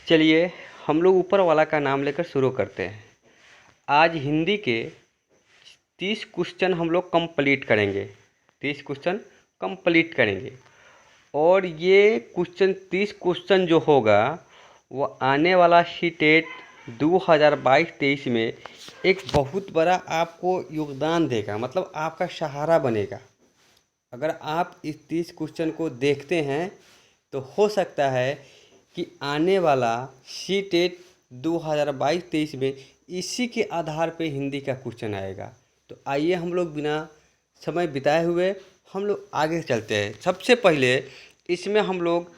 चलिए हम लोग ऊपर वाला का नाम लेकर शुरू करते हैं। आज हिंदी के 30 क्वेश्चन हम लोग कंप्लीट करेंगे। 30 क्वेश्चन कंप्लीट करेंगे और ये 30 क्वेश्चन जो होगा वो आने वाला सीटेट 2022-23 में एक बहुत बड़ा आपको योगदान देगा, मतलब आपका सहारा बनेगा। अगर आप इस 30 क्वेश्चन को देखते हैं तो हो सकता है कि आने वाला सीटेट 2022-23 में इसी के आधार पे हिंदी का क्वेश्चन आएगा। तो आइए हम लोग बिना समय बिताए हुए हम लोग आगे चलते हैं। सबसे पहले इसमें हम लोग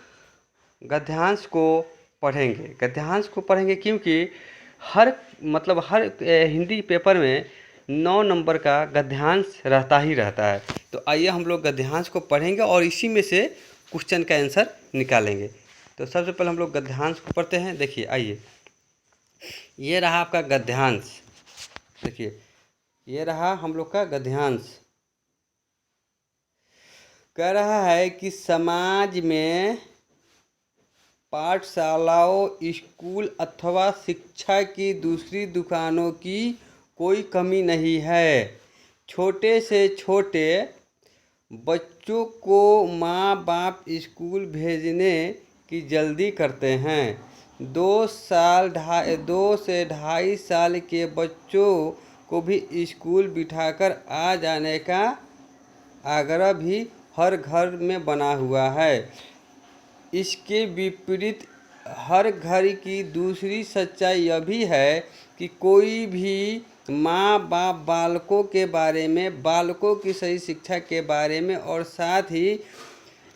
गद्यांश को पढ़ेंगे क्योंकि हर हिंदी पेपर में 9 नंबर का गद्यांश रहता है। तो आइए हम लोग गद्यांश को पढ़ेंगे और इसी में से क्वेश्चन का आंसर निकालेंगे। तो सबसे पहले हम लोग गद्यांश को पढ़ते हैं। देखिए, आइए, ये रहा आपका गद्यांश। देखिए, ये रहा हम लोग का गद्यांश। कह रहा है कि समाज में पाठशालाओं, स्कूल अथवा शिक्षा की दूसरी दुकानों की कोई कमी नहीं है। छोटे से छोटे बच्चों को माँ बाप स्कूल भेजने की जल्दी करते हैं। 2 से ढाई साल के बच्चों को भी स्कूल बिठाकर आ जाने का आग्रह भी हर घर में बना हुआ है। इसके विपरीत हर घर की दूसरी सच्चाई यह भी है कि कोई भी माँ बाप बालकों की सही शिक्षा के बारे में और साथ ही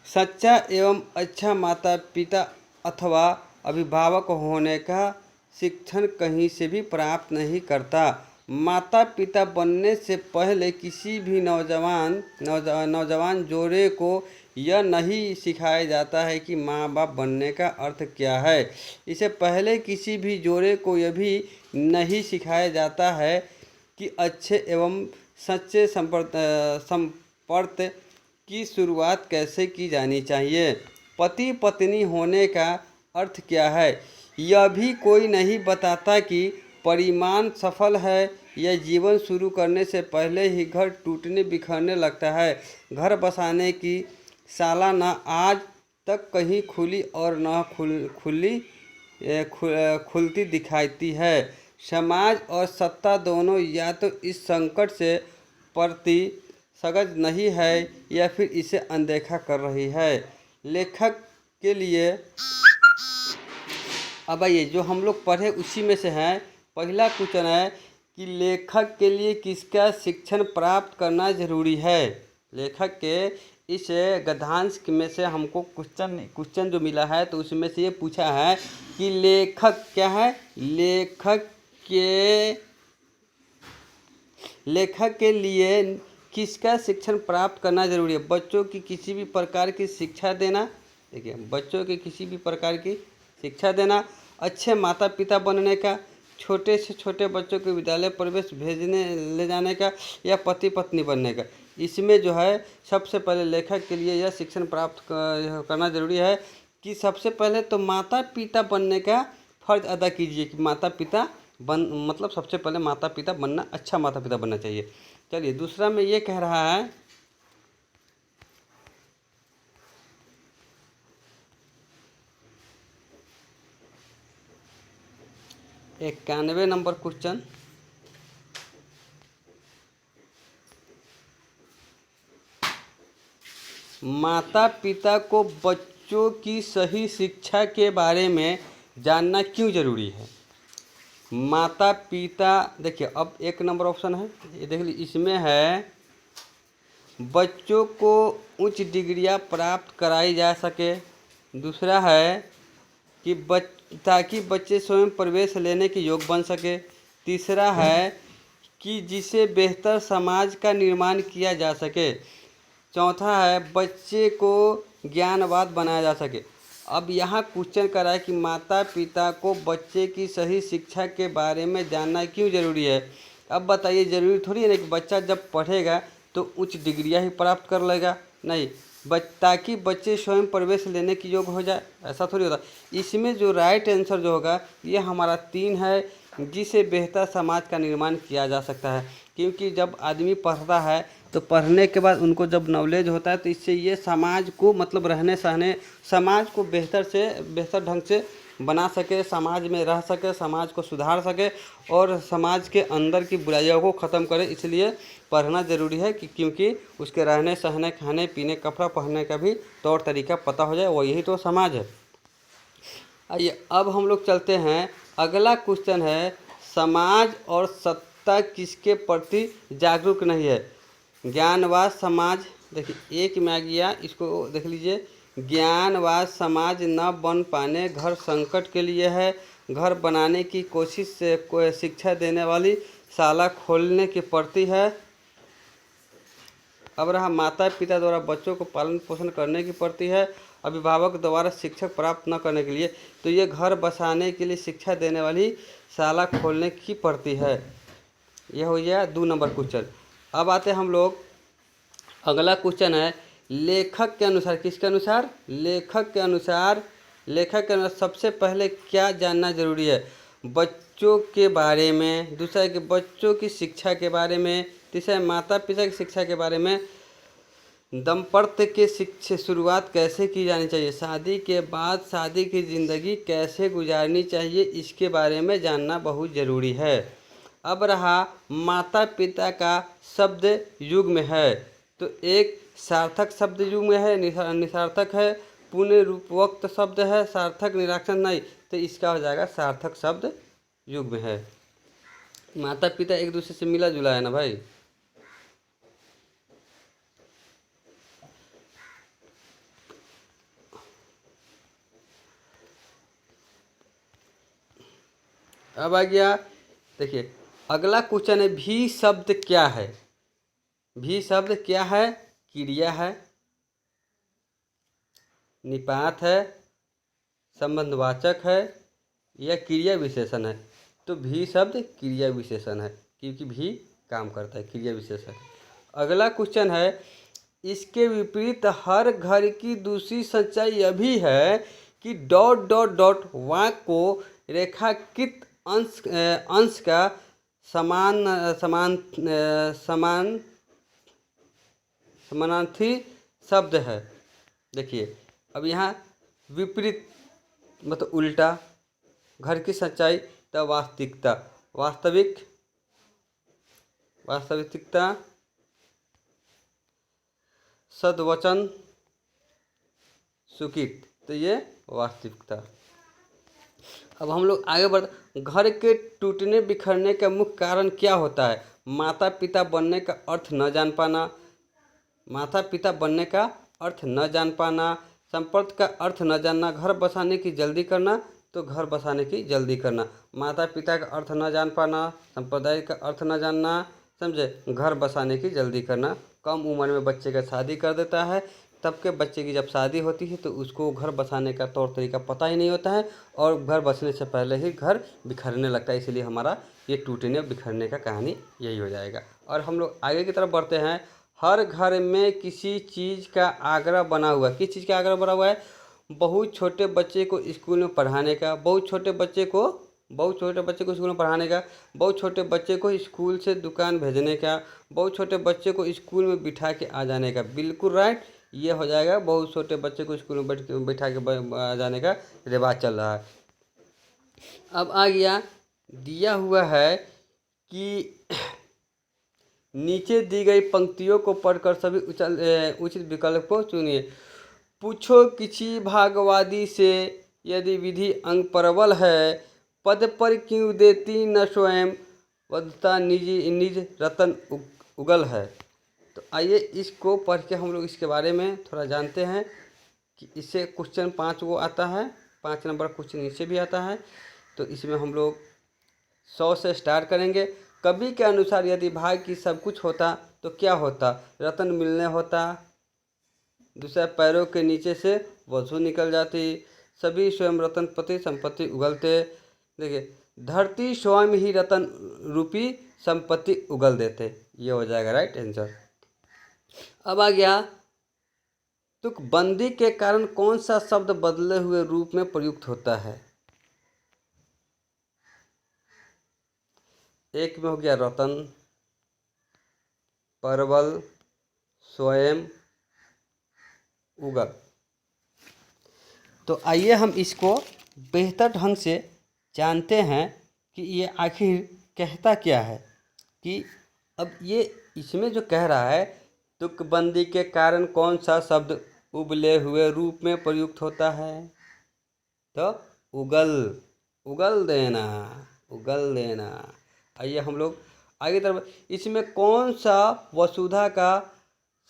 सच्चा एवं अच्छा माता पिता अथवा अभिभावक होने का शिक्षण कहीं से भी प्राप्त नहीं करता। माता पिता बनने से पहले किसी भी नौजवान जोड़े को यह नहीं सिखाया जाता है कि माँ बाप बनने का अर्थ क्या है। इससे पहले किसी भी जोड़े को यह भी नहीं सिखाया जाता है कि अच्छे एवं सच्चे संपर्क की शुरुआत कैसे की जानी चाहिए। पति पत्नी होने का अर्थ क्या है, यह भी कोई नहीं बताता कि परिणाम सफल है या जीवन शुरू करने से पहले ही घर टूटने बिखरने लगता है। घर बसाने की साला न आज तक कहीं खुली और न खुलती दिखाती है। समाज और सत्ता दोनों या तो इस संकट से प्रति सजग नहीं है या फिर इसे अनदेखा कर रही है। लेखक के लिए अब आइए जो हम लोग पढ़े उसी में से है। पहला क्वेश्चन है कि लेखक के लिए किसका शिक्षण प्राप्त करना जरूरी है। लेखक के इस गद्यांश में से हमको क्वेश्चन जो मिला है तो उसमें से ये पूछा है कि लेखक क्या है। लेखक के लिए किसका शिक्षण प्राप्त करना जरूरी है। बच्चों की किसी भी प्रकार की शिक्षा देना। देखिए, बच्चों की किसी भी प्रकार की शिक्षा देना, अच्छे माता पिता बनने का, छोटे से छोटे बच्चों को विद्यालय प्रवेश ले जाने का, या पति पत्नी बनने का। इसमें जो है सबसे पहले लेखक के लिए यह शिक्षण प्राप्त करना जरूरी है कि सबसे पहले तो माता पिता बनने का फर्ज अदा कीजिए कि माता पिता मतलब सबसे पहले माता पिता बनना, अच्छा माता पिता बनना चाहिए। चलिए, दूसरा में ये कह रहा है 91 नंबर क्वेश्चन। माता पिता को बच्चों की सही शिक्षा के बारे में जानना क्यों जरूरी है। माता पिता, देखिए अब 1 नंबर ऑप्शन है, ये देख लीजिए, इसमें है बच्चों को उच्च डिग्रियां प्राप्त कराई जा सके। दूसरा है कि ताकि बच्चे स्वयं प्रवेश लेने के योग्य बन सके। तीसरा है कि जिसे बेहतर समाज का निर्माण किया जा सके। चौथा है बच्चे को ज्ञानवान बनाया जा सके। अब यहाँ क्वेश्चन करा है कि माता पिता को बच्चे की सही शिक्षा के बारे में जानना क्यों जरूरी है। अब बताइए, ज़रूरी थोड़ी है ना कि बच्चा जब पढ़ेगा तो उच्च डिग्रियां ही प्राप्त कर लेगा। नहीं, ताकि बच्चे स्वयं प्रवेश लेने की योग्य हो जाए, ऐसा थोड़ी होता। इसमें जो राइट आंसर जो होगा ये हमारा 3 है, जिससे बेहतर समाज का निर्माण किया जा सकता है। क्योंकि जब आदमी पढ़ता है तो पढ़ने के बाद उनको जब नॉलेज होता है तो इससे ये समाज को मतलब रहने सहने समाज को बेहतर ढंग से बना सके, समाज में रह सके, समाज को सुधार सके और समाज के अंदर की बुराइयों को ख़त्म करे। इसलिए पढ़ना ज़रूरी है कि क्योंकि उसके रहने सहने, खाने पीने, कपड़ा पहनने का भी तौर तरीका पता हो जाए, वो यही तो समाज है। आइए अब हम लोग चलते हैं, अगला क्वेश्चन है, समाज और सत्ता किसके प्रति जागरूक नहीं है? ज्ञानवाद समाज, देखिए एक में आ गया, इसको देख लीजिए। ज्ञानवाद समाज न बन पाने, घर संकट के लिए है, घर बनाने की कोशिश से कोई शिक्षा देने वाली शाला खोलने के प्रति है। अब रहा माता पिता द्वारा बच्चों को पालन पोषण करने की प्रति है, अभिभावक द्वारा शिक्षक प्राप्त न करने के लिए। तो ये घर बसाने के लिए शिक्षा देने वाली शाला खोलने की प्रति है। यह हो गया 2 नंबर क्वेश्चन। अब आते हम लोग, अगला क्वेश्चन है, लेखक के अनुसार, किसके अनुसार? लेखक के अनुसार सबसे पहले क्या जानना जरूरी है? बच्चों के बारे में, दूसरा है कि बच्चों की शिक्षा के बारे में, तीसरा है माता पिता की शिक्षा के बारे में, दाम्पत्य के शिक्षा शुरुआत कैसे की जानी चाहिए, शादी के बाद शादी की ज़िंदगी कैसे गुजारनी चाहिए, इसके बारे में जानना बहुत ज़रूरी है। अब रहा माता पिता का शब्द युग में है, तो एक सार्थक शब्द युग में है, निसार्थक है, पुण्य रूपवक्त शब्द है, सार्थक निराक्षर नहीं, तो इसका हो जाएगा सार्थक शब्द युग में है। माता पिता एक दूसरे से मिला जुला है ना भाई। अब आ गया, देखिए अगला क्वेश्चन है, भी शब्द क्या है? भी शब्द क्या है? क्रिया है, निपात है, संबंधवाचक है या क्रिया विशेषण है? तो भी शब्द क्रिया विशेषण है, क्योंकि भी काम करता है, क्रिया विशेषण। अगला क्वेश्चन है, इसके विपरीत हर घर की दूसरी सच्चाई यह भी है कि डॉट डॉट डॉट वाक्य को रेखांकित अंश का समानार्थी शब्द है। देखिए अब यहाँ विपरीत मतलब उल्टा, घर की सच्चाई तो वास्तविकता, वास्तविकता, सद्वचन, सुकित, तो ये वास्तविकता। अब हम लोग आगे बढ़, घर के टूटने बिखरने का मुख्य कारण क्या होता है? माता पिता बनने का अर्थ न जान पाना, माता पिता बनने का अर्थ न जान पाना, संपर्क का अर्थ न जानना, घर बसाने की जल्दी करना, तो घर बसाने की जल्दी करना। माता पिता का अर्थ न जान पाना, संप्रदाय का अर्थ न जानना, समझे, घर बसाने की जल्दी करना। कम उम्र में बच्चे का शादी कर देता है, तब के बच्चे की जब शादी होती है तो उसको घर बसाने का तौर तरीका पता ही नहीं होता है और घर बसने से पहले ही घर बिखरने लगता है। इसलिए हमारा ये टूटने बिखरने का कहानी यही हो जाएगा। और हम लोग आगे की तरफ बढ़ते हैं, हर घर में किसी चीज़ का आग्रह बना हुआ है। किस चीज़ का आग्रह बना हुआ है? बहुत छोटे बच्चे को स्कूल में पढ़ाने का, बहुत छोटे बच्चे को स्कूल में पढ़ाने का, बहुत छोटे बच्चे को स्कूल से दुकान भेजने का, बहुत छोटे बच्चे को स्कूल में बिठा के आ जाने का। बिल्कुल राइट, ये हो जाएगा, बहुत छोटे बच्चे को स्कूल में बैठा के आ जाने का रिवाज चल रहा है। अब आ गया, दिया हुआ है कि नीचे दी गई पंक्तियों को पढ़कर सभी उचित विकल्प को चुनिए। पूछो किसी भागवादी से, यदि विधि अंग प्रबल है, पद पर क्यों देती न स्वयं, वधता निज रतन उगल है। तो आइए इसको पढ़ के हम लोग इसके बारे में थोड़ा जानते हैं कि इससे क्वेश्चन 5 वो आता है, 5 नंबर क्वेश्चन इससे भी आता है। तो इसमें हम लोग 100 से स्टार्ट करेंगे। कवि के अनुसार यदि भाग्य की सब कुछ होता तो क्या होता? रतन मिलने होता, दूसरा पैरों के नीचे से वधु निकल जाती, सभी स्वयं रतन पति संपत्ति उगलते। देखिए, धरती स्वयं ही रतन रूपी संपत्ति उगल देते, ये हो जाएगा राइट आंसर। अब आ गया, तुकबंदी के कारण कौन सा शब्द बदले हुए रूप में प्रयुक्त होता है? एक में हो गया रतन, परवल, स्वयं, उगल। तो आइए हम इसको बेहतर ढंग से जानते हैं कि ये आखिर कहता क्या है। कि अब ये इसमें जो कह रहा है, तुकबंदी के कारण कौन सा शब्द उबले हुए रूप में प्रयुक्त होता है? तो उगल, उगल देना, उगल देना। आइए हम लोग आगे तरफ, इसमें कौन सा वसुधा का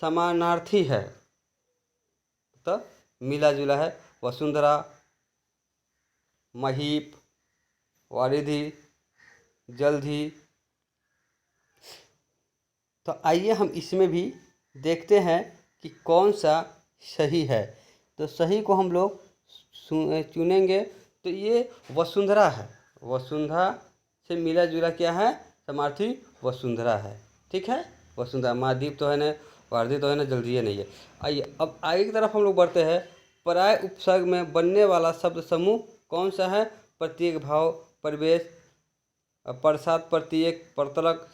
समानार्थी है? तो मिला जुला है, वसुंधरा, महीप, वारिधि, जलधि। तो आइए हम इसमें भी देखते हैं कि कौन सा सही है। तो सही को हम लोग चुनेंगे। तो ये वसुंधरा है, वसुंधरा से मिला जुला क्या है? समार्थी वसुंधरा है। ठीक है, वसुंधरा। महाद्वीप तो है ना, वारिधि तो है ना, जल्दी नहीं है। आइए अब आगे की तरफ हम लोग बढ़ते हैं। पराय उपसर्ग में बनने वाला शब्द समूह कौन सा है? प्रत्येक, भाव, प्रवेश, प्रसाद, प्रत्येक, परतलक,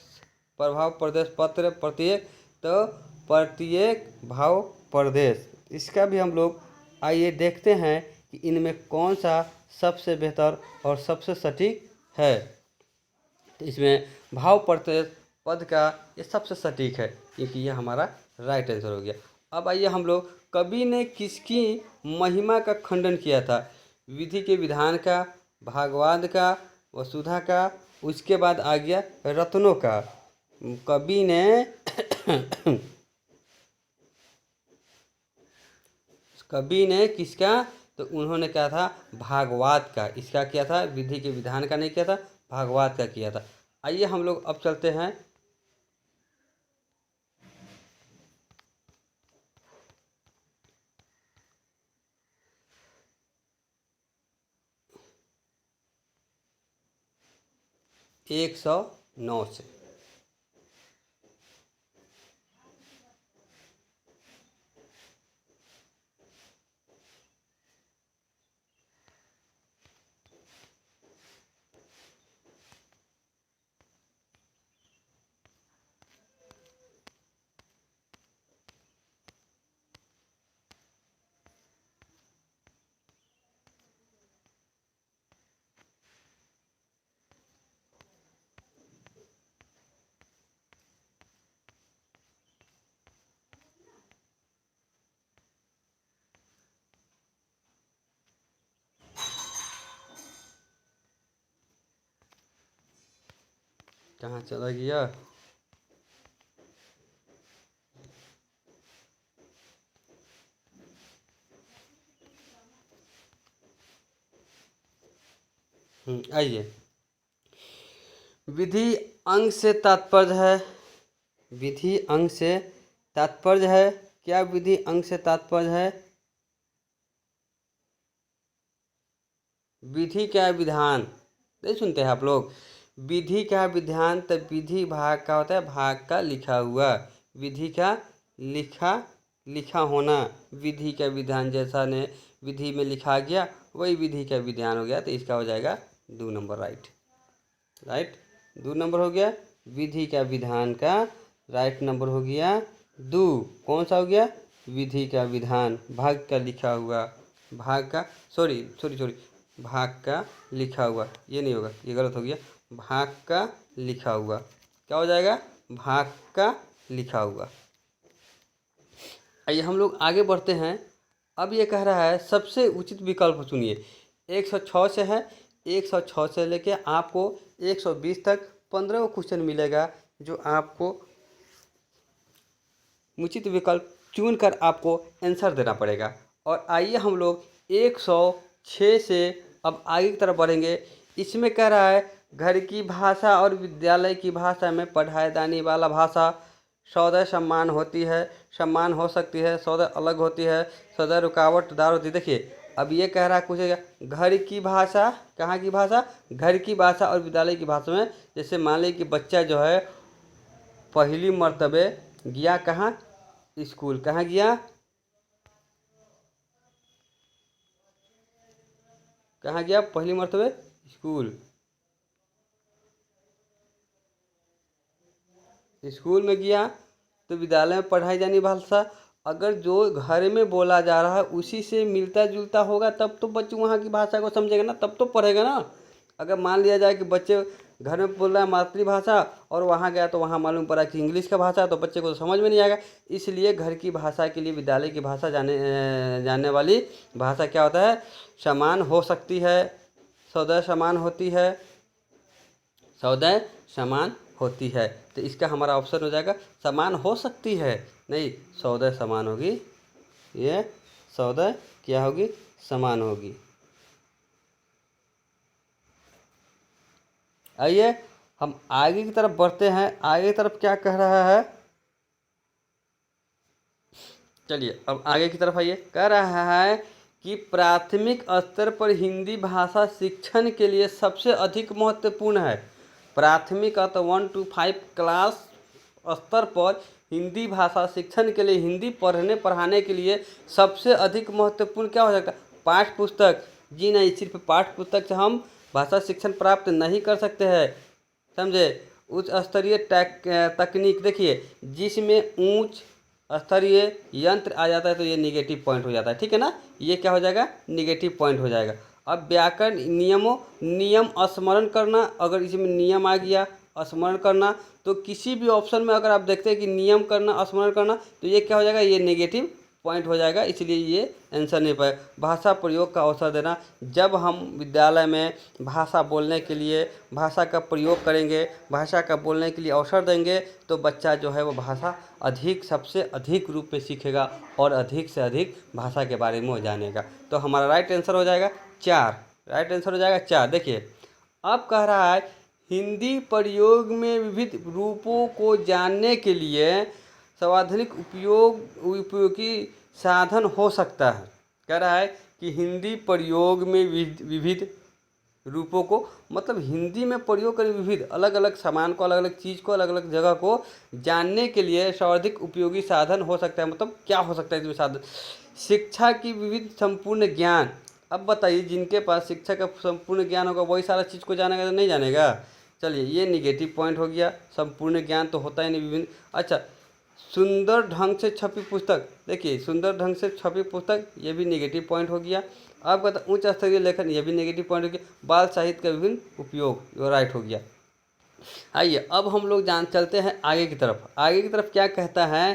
प्रभाव, प्रदेश, पत्र, प्रत्येक। तो प्रत्येक, भाव, प्रदेश। इसका भी हम लोग आइए देखते हैं कि इनमें कौन सा सबसे बेहतर और सबसे सटीक है। तो इसमें भाव, प्रत्येक पद का ये सबसे सटीक है, क्योंकि ये हमारा राइट आंसर हो गया। अब आइए हम लोग, कवि ने किसकी महिमा का खंडन किया था? विधि के विधान का, भागवत का, वसुधा का, उसके बाद आ गया रत्नों का। कवि ने कवि ने किसका? तो उन्होंने क्या था? भागवत का। इसका किया था, विधि के विधान का नहीं किया था, भागवत का किया था। आइए हम लोग अब चलते हैं एक 109 से। कहाँ चला गया? आइए, विधि अंग से तात्पर्य है। विधि अंग से तात्पर्य है। क्या विधि अंग से तात्पर्य है? विधि क्या है? विधान। नहीं सुनते हैं आप लोग? विधि क्या है? विधान। तो विधि भाग का होता है, भाग का लिखा हुआ। विधि का लिखा होना। विधि का विधान, जैसा ने विधि में लिखा गया वही विधि का विधान हो गया। तो इसका हो जाएगा 2 नंबर राइट। राइट, 2 नंबर हो गया। विधि का विधान का राइट नंबर हो गया 2। कौन सा हो गया? विधि का विधान, भाग का लिखा हुआ, भाग का सॉरी भाग का लिखा हुआ। ये नहीं होगा, ये गलत हो गया। भाग का लिखा हुआ क्या हो जाएगा? भाग का लिखा हुआ। आइए हम लोग आगे बढ़ते हैं। अब ये कह रहा है सबसे उचित विकल्प चुनिए। 106 से है, 106 से लेके आपको 120 तक 15 क्वेश्चन मिलेगा, जो आपको उचित विकल्प चुन कर आपको आंसर देना पड़ेगा। और आइए हम लोग 106 से अब आगे की तरफ बढ़ेंगे। इसमें कह रहा है घर की भाषा और विद्यालय की भाषा में पढ़ाई जाने वाला भाषा सौदय सम्मान होती है, सम्मान हो सकती है, सौदय अलग होती है, सौदय रुकावटदार होती है। देखिए अब ये कह रहा है कुछ घर की भाषा, कहाँ की भाषा? घर की भाषा और विद्यालय की भाषा में। जैसे मान लीजिए कि बच्चा जो है पहली मर्तबे गया कहाँ? स्कूल। कहाँ गया? कहाँ गया पहली मर्तबे? स्कूल। स्कूल में गया तो विद्यालय में पढ़ाई जानी भाषा। अगर जो घर में बोला जा रहा है उसी से मिलता जुलता होगा तब तो बच्चे वहाँ की भाषा को समझेगा ना, तब तो पढ़ेगा ना। अगर मान लिया जाए कि बच्चे घर में बोल रहा है मातृभाषा और वहाँ गया तो वहाँ मालूम पड़ा कि इंग्लिश का भाषा, तो बच्चे को तो समझ में नहीं आएगा। इसलिए घर की भाषा के लिए विद्यालय की भाषा जानने वाली भाषा क्या होता है? समान हो सकती है, सदैव समान होती है, सदैव समान होती है। तो इसका हमारा ऑप्शन हो जाएगा समान हो सकती है, नहीं सदैव समान होगी। ये सदैव क्या होगी? समान होगी। आइए हम आगे की तरफ बढ़ते हैं। आगे की तरफ क्या कह रहा है? चलिए अब आगे की तरफ आइए। कह रहा है कि प्राथमिक स्तर पर हिंदी भाषा शिक्षण के लिए सबसे अधिक महत्वपूर्ण है। प्राथमिक अर्थात 1 to 5 क्लास स्तर पर हिंदी भाषा शिक्षण के लिए, हिंदी पढ़ने पढ़ाने के लिए सबसे अधिक महत्वपूर्ण क्या हो सकता है? पाठ्य पुस्तक। जी नहीं, सिर्फ पाठ्य पुस्तक से हम भाषा शिक्षण प्राप्त नहीं कर सकते हैं, समझे। उच्च स्तरीय तकनीक, देखिए जिसमें उच्च स्तरीय यंत्र आ जाता है तो ये निगेटिव पॉइंट हो जाता है, ठीक है ना। ये क्या हो जाएगा? निगेटिव पॉइंट हो जाएगा। अब व्याकरण नियम स्मरण करना, अगर इसमें नियम आ गया, स्मरण करना, तो किसी भी ऑप्शन में अगर आप देखते हैं कि नियम करना, स्मरण करना, तो ये क्या हो जाएगा? ये नेगेटिव पॉइंट हो जाएगा, इसलिए ये आंसर नहीं पाए। भाषा प्रयोग का अवसर देना, जब हम विद्यालय में भाषा बोलने के लिए भाषा का प्रयोग करेंगे, भाषा का बोलने के लिए अवसर देंगे, तो बच्चा जो है वो भाषा अधिक, सबसे अधिक रूप में सीखेगा और अधिक से अधिक भाषा के बारे में वो जानेगा। तो हमारा राइट आंसर हो जाएगा 4। राइट आंसर हो जाएगा 4। देखिए अब कह रहा है हिंदी प्रयोग में विविध रूपों को जानने के लिए सर्वाधिक उपयोगी साधन हो सकता है। कह रहा है कि हिंदी प्रयोग में विविध रूपों को, मतलब हिंदी में प्रयोग करें विविध, अलग अलग सामान को, अलग अलग चीज़ को, अलग अलग जगह को जानने के लिए सर्वाधिक उपयोगी साधन हो सकता है। मतलब क्या हो सकता है इसमें साधन? शिक्षा की विविध संपूर्ण ज्ञान। अब बताइए जिनके पास शिक्षा का संपूर्ण ज्ञान होगा वही सारा चीज़ को जानेगा तो नहीं जानेगा। चलिए ये निगेटिव पॉइंट हो गया, संपूर्ण ज्ञान तो होता ही नहीं विभिन्न। अच्छा, सुंदर ढंग से छपी पुस्तक, देखिए सुंदर ढंग से छपी पुस्तक, ये भी नेगेटिव पॉइंट हो गया। अब कहता उच्च स्तरीय लेखन, ये भी नेगेटिव पॉइंट हो गया। बाल साहित्य का विभिन्न उपयोग, ये राइट हो गया। आइए अब हम लोग चलते हैं आगे की तरफ। आगे की तरफ क्या कहता है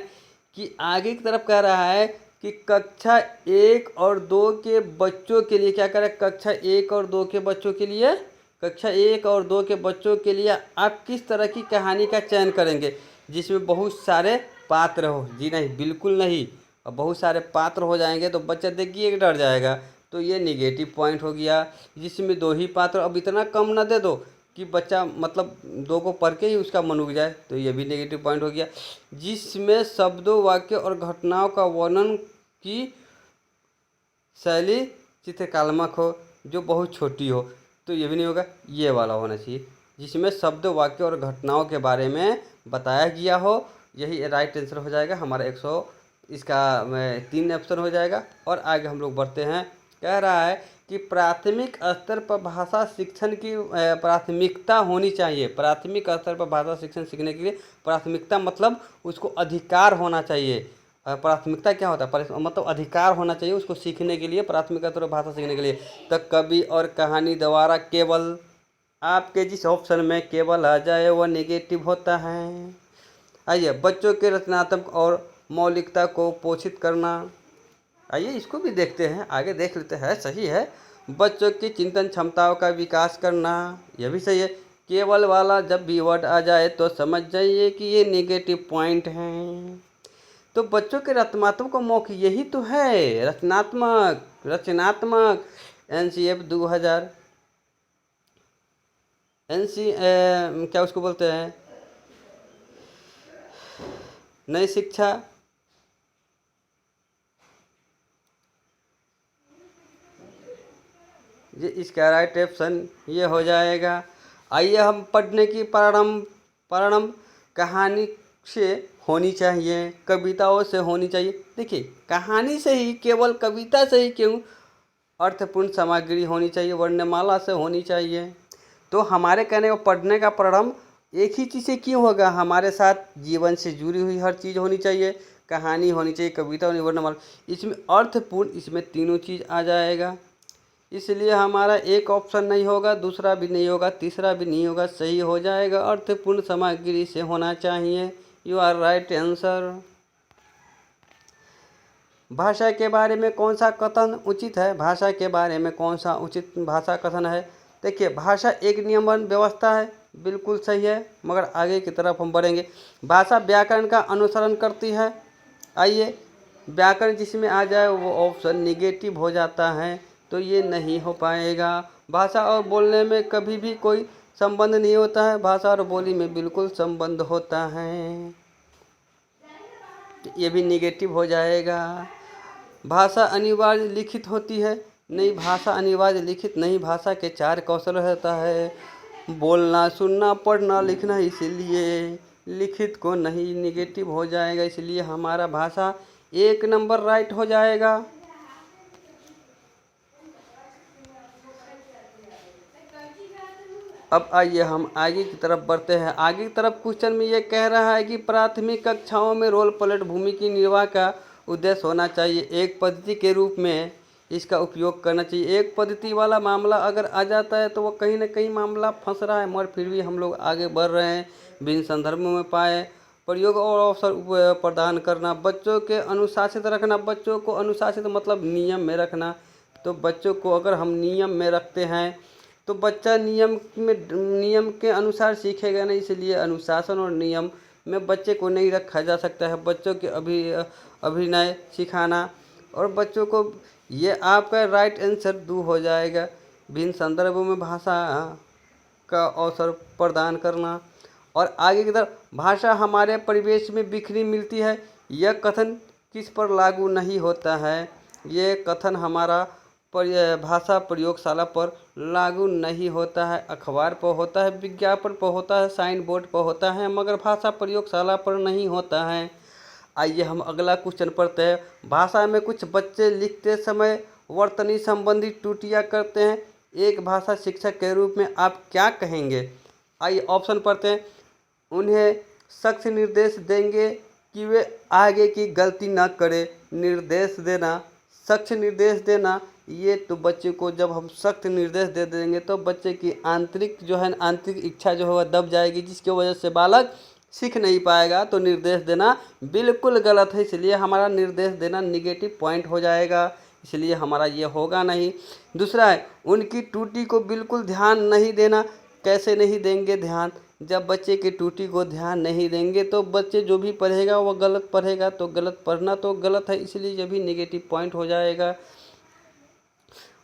कि आगे की तरफ कह रहा है कि कक्षा 1 और 2 के बच्चों के लिए क्या करें? कक्षा 1 और 2 के बच्चों के लिए, कक्षा 1 और 2 के बच्चों के लिए आप किस तरह की कहानी का चयन करेंगे जिसमें बहुत सारे पात्र हो? जी नहीं, बिल्कुल नहीं। और बहुत सारे पात्र हो जाएंगे तो बच्चा देखिए डर जाएगा, तो ये निगेटिव पॉइंट हो गया। जिसमें 2 ही पात्र, अब इतना कम ना दे दो कि बच्चा मतलब 2 को पढ़ के ही उसका मन उग जाए, तो ये भी नेगेटिव पॉइंट हो गया। जिसमें शब्दों, वाक्य और घटनाओं का वर्णन की शैली चित्रकलात्मक हो, जो बहुत छोटी हो, तो ये भी नहीं होगा। ये वाला होना चाहिए जिसमें शब्द, वाक्य और घटनाओं के बारे में बताया गया हो, यही राइट आंसर हो जाएगा हमारा 100। इसका 3 ऑप्शन हो जाएगा। और आगे हम लोग बढ़ते हैं। कह रहा है कि प्राथमिक स्तर पर भाषा शिक्षण की प्राथमिकता होनी चाहिए। प्राथमिक स्तर पर भाषा शिक्षण सीखने के लिए प्राथमिकता मतलब उसको अधिकार होना चाहिए। प्राथमिकता क्या होता है? मतलब अधिकार होना चाहिए उसको सीखने के लिए, प्राथमिकता स्तर पर भाषा सीखने के लिए। तो कवि और कहानी द्वारा केवल, आपके जिस ऑप्शन में केवल आ जाए वह नेगेटिव होता है। आइए बच्चों के रचनात्मक और मौलिकता को पोषित करना, आइए इसको भी देखते हैं, आगे देख लेते हैं। सही है, बच्चों की चिंतन क्षमताओं का विकास करना, यह भी सही है। केवल वाला जब भी वर्ड आ जाए तो समझ जाइए कि ये नेगेटिव पॉइंट हैं। तो बच्चों के रचनात्मक का मौका यही तो है, रचनात्मक NCF 2000, क्या उसको बोलते हैं, नई शिक्षा, ये इसका राइट ऑप्शन ये हो जाएगा। आइए हम पढ़ने की प्रारंभ कहानी से होनी चाहिए, कविताओं से होनी चाहिए। देखिए कहानी से ही, केवल कविता से ही क्यों, अर्थपूर्ण सामग्री होनी चाहिए, वर्णमाला से होनी चाहिए। तो हमारे कहने को पढ़ने का प्रारंभ एक ही चीज़ से क्यों होगा, हमारे साथ जीवन से जुड़ी हुई हर चीज़ होनी चाहिए, कहानी होनी चाहिए, कविता होनी, वर्णमाला, इसमें अर्थपूर्ण, इसमें तीनों चीज़ आ जाएगा। इसलिए हमारा एक ऑप्शन नहीं होगा, दूसरा भी नहीं होगा, तीसरा भी नहीं होगा, सही हो जाएगा, अर्थपूर्ण सामग्री से होना चाहिए। You are right answer. भाषा के बारे में कौन सा कथन उचित है, भाषा के बारे में कौन सा उचित भाषा कथन है। देखिए, भाषा एक नियमबद्ध व्यवस्था है, बिल्कुल सही है, मगर आगे की तरफ हम बढ़ेंगे। भाषा व्याकरण का अनुसरण करती है। आइए, व्याकरण जिसमें आ जाए वो ऑप्शन निगेटिव हो जाता है, तो ये नहीं हो पाएगा। भाषा और बोलने में कभी भी कोई संबंध नहीं होता है, भाषा और बोली में बिल्कुल संबंध होता है, ये भी निगेटिव हो जाएगा। भाषा अनिवार्य लिखित होती है, नहीं, भाषा अनिवार्य लिखित नहीं, भाषा के 4 कौशल रहता है, बोलना, सुनना, पढ़ना, लिखना, इसीलिए लिखित को नहीं, निगेटिव हो जाएगा। इसलिए हमारा भाषा 1 नंबर राइट हो जाएगा। अब आइए हम आगे की तरफ बढ़ते हैं। आगे की तरफ क्वेश्चन में ये कह रहा है कि प्राथमिक कक्षाओं में रोल प्ले भूमिका निर्वाह का उद्देश्य होना चाहिए, एक पद्धति के रूप में इसका उपयोग करना चाहिए। एक पद्धति वाला मामला अगर आ जाता है तो वो कहीं ना कहीं मामला फंस रहा है, मगर फिर भी हम लोग आगे बढ़ रहे हैं। विभिन्न संदर्भों में पाए प्रयोग और अवसर प्रदान करना, बच्चों के अनुशासित रखना, बच्चों को अनुशासित मतलब नियम में रखना। तो बच्चों को अगर हम नियम में रखते हैं तो बच्चा नियम के अनुसार सीखेगा नहीं, इसलिए अनुशासन और नियम में बच्चे को नहीं रखा जा सकता है। बच्चों के अभिनय सिखाना और बच्चों को, ये आपका राइट आंसर 2 हो जाएगा। भिन्न संदर्भों में भाषा का अवसर प्रदान करना। और आगे की तरफ, भाषा हमारे परिवेश में बिखरी मिलती है, यह कथन किस पर लागू नहीं होता है। ये कथन हमारा भाषा प्रयोगशाला पर लागू नहीं होता है, अखबार पर होता है, विज्ञापन पर होता है, साइन बोर्ड पर होता है, मगर भाषा प्रयोगशाला पर नहीं होता है। आइए हम अगला क्वेश्चन पढ़ते हैं। भाषा में कुछ बच्चे लिखते समय वर्तनी संबंधी त्रुटियां करते हैं, एक भाषा शिक्षक के रूप में आप क्या कहेंगे। आइए ऑप्शन पढ़ते हैं। उन्हें सख्त निर्देश देंगे कि वे आगे की गलती न करें। निर्देश देना, सख्त निर्देश देना, ये तो बच्चे को जब हम सख्त निर्देश दे देंगे तो बच्चे की आंतरिक इच्छा जो है वह दब जाएगी, जिसकी वजह से बालक सीख नहीं पाएगा। तो निर्देश देना बिल्कुल गलत है, इसलिए हमारा निर्देश देना निगेटिव पॉइंट हो जाएगा, इसलिए हमारा ये होगा नहीं। दूसरा है, उनकी त्रुटि को बिल्कुल ध्यान नहीं देना। कैसे नहीं देंगे ध्यान, जब बच्चे की त्रुटि को ध्यान नहीं देंगे तो बच्चे जो भी पढ़ेगा वह गलत पढ़ेगा, तो गलत पढ़ना तो गलत है, इसलिए ये भी नेगेटिव पॉइंट हो जाएगा।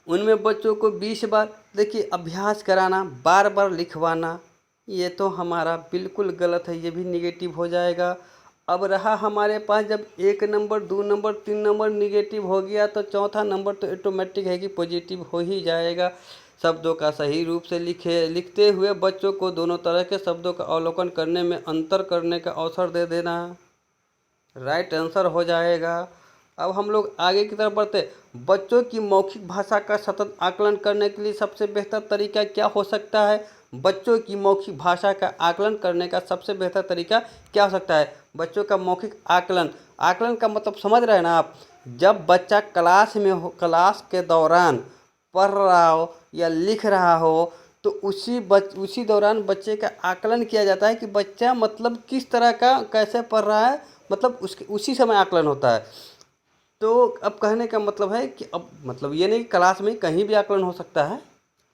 उनमें बच्चों को 20 बार, देखिए, अभ्यास कराना, बार बार लिखवाना, ये तो हमारा बिल्कुल गलत है, ये भी निगेटिव हो जाएगा। अब रहा हमारे पास, जब 1 नंबर 2 नंबर 3 नंबर निगेटिव हो गया तो चौथा नंबर तो ऑटोमेटिक है कि पॉजिटिव हो ही जाएगा। शब्दों का सही रूप से लिखते हुए बच्चों को दोनों तरह के शब्दों का अवलोकन करने में अंतर करने का अवसर दे देना, राइट आंसर हो जाएगा। अब हम लोग आगे की तरफ बढ़ते। बच्चों की मौखिक भाषा का सतत आकलन करने के लिए सबसे बेहतर तरीका क्या हो सकता है। बच्चों की मौखिक भाषा का आकलन करने का सबसे बेहतर तरीका क्या हो सकता है। बच्चों का मौखिक आकलन, आकलन का मतलब समझ रहे हैं ना आप, जब बच्चा क्लास में हो, क्लास के दौरान पढ़ रहा हो या लिख रहा हो, तो उसी दौरान बच्चे का आकलन किया जाता है कि बच्चा मतलब किस तरह का कैसे पढ़ रहा है, मतलब उसी समय आकलन होता है। तो अब कहने का मतलब है कि अब मतलब ये नहीं कि क्लास में कहीं भी आकलन हो सकता है,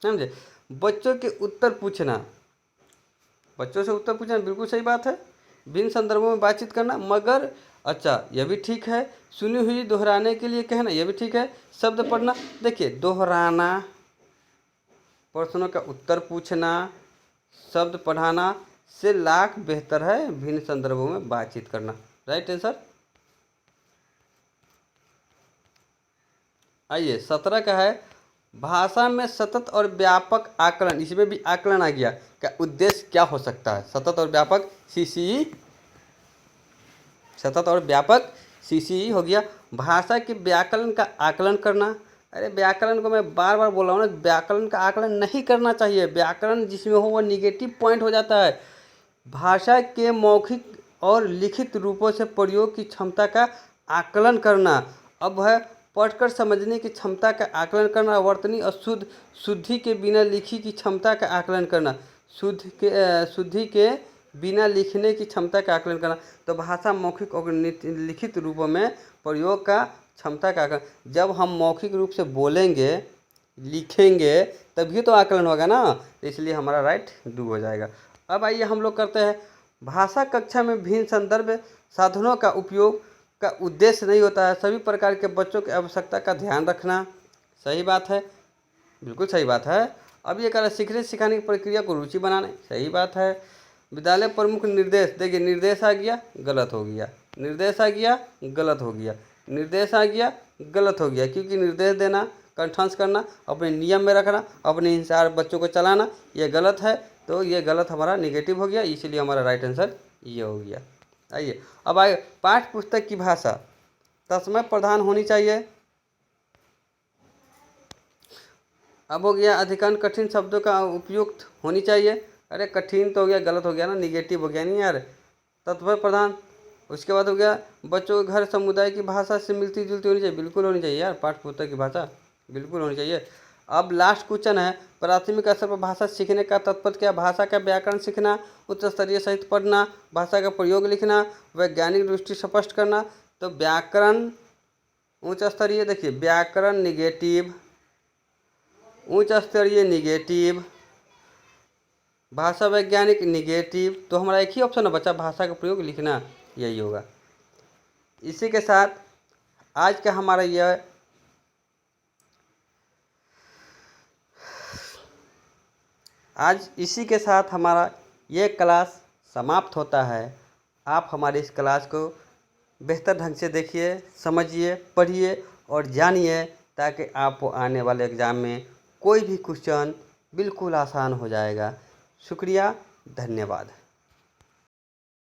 समझे। बच्चों के उत्तर पूछना, बच्चों से उत्तर पूछना बिल्कुल सही बात है। भिन्न संदर्भों में बातचीत करना, मगर अच्छा यह भी ठीक है। सुनी हुई दोहराने के लिए कहना, यह भी ठीक है। शब्द पढ़ना, देखिए, दोहराना, प्रश्नों का उत्तर पूछना, शब्द पढ़ाना से लाख बेहतर है भिन्न संदर्भों में बातचीत करना, राइट आंसर। आइए 17 का है, भाषा में सतत और व्यापक आकलन, इसमें भी आकलन आ गया, का उद्देश्य क्या हो सकता है। सतत और व्यापक CCE, सतत और व्यापक CCE हो गया। भाषा के व्याकरण का आकलन करना, अरे व्याकरण को मैं बार बार बोल रहा हूँ ना, व्याकरण का आकलन नहीं करना चाहिए। व्याकरण जिसमें हो वो निगेटिव पॉइंट हो जाता है। भाषा के मौखिक और लिखित रूपों से प्रयोग की क्षमता का आकलन करना। अब है पढ़कर समझने की क्षमता का आकलन करना। वर्तनी और शुद्धि के बिना लिखी की क्षमता का आकलन करना। शुद्धि के बिना लिखने की क्षमता का आकलन करना। तो भाषा मौखिक और लिखित रूपों में प्रयोग का क्षमता का आकलन। जब हम मौखिक रूप से बोलेंगे लिखेंगे तभी तो आकलन होगा ना, इसलिए हमारा राइट डू हो जाएगा। अब आइए हम लोग करते हैं भाषा कक्षा में भिन्न संदर्भ साधनों का उपयोग का उद्देश्य नहीं होता है सभी प्रकार के बच्चों की आवश्यकता का ध्यान रखना। सही बात है, बिल्कुल सही बात है। अब ये कह रहा है सीखने सिखाने की प्रक्रिया को रुचि बनाने। सही बात है। विद्यालय प्रमुख निर्देश, देखिए निर्देश आ गया गलत हो गया, निर्देश आ गया गलत हो गया, निर्देश आ गया गलत हो गया, क्योंकि निर्देश देना, कंठस्थ करना, अपने नियम में रखना, अपने अनुसार बच्चों को चलाना, ये गलत है। तो ये गलत हमारा निगेटिव हो गया, इसीलिए हमारा राइट आंसर ये हो गया। आइए अब आए पाठ्य पुस्तक की भाषा तत्समय प्रधान होनी चाहिए। अब हो गया अधिकांश कठिन शब्दों का उपयुक्त होनी चाहिए। अरे कठिन तो हो गया, गलत हो गया ना, निगेटिव हो गया नहीं यार, तत्समय प्रधान। उसके बाद हो गया बच्चों के घर समुदाय की भाषा से मिलती जुलती होनी चाहिए। बिल्कुल होनी चाहिए यार, पाठ्य पुस्तक की भाषा बिल्कुल होनी चाहिए। अब लास्ट क्वेश्चन है प्राथमिक स्तर पर भाषा सीखने का तात्पर्य क्या। भाषा का व्याकरण सीखना, उच्च स्तरीय साहित्य पढ़ना, भाषा का प्रयोग लिखना, वैज्ञानिक दृष्टि स्पष्ट करना। तो व्याकरण उच्च स्तरीय, देखिए व्याकरण निगेटिव, उच्च स्तरीय निगेटिव, भाषा वैज्ञानिक निगेटिव। तो हमारा एक ही ऑप्शन है बच्चा, भाषा का प्रयोग लिखना, यही होगा। इसी के साथ आज का हमारा यह इसी के साथ हमारा ये क्लास समाप्त होता है। आप हमारी इस क्लास को बेहतर ढंग से देखिए, समझिए, पढ़िए और जानिए, ताकि आपको आने वाले एग्ज़ाम में कोई भी क्वेश्चन बिल्कुल आसान हो जाएगा। शुक्रिया, धन्यवाद।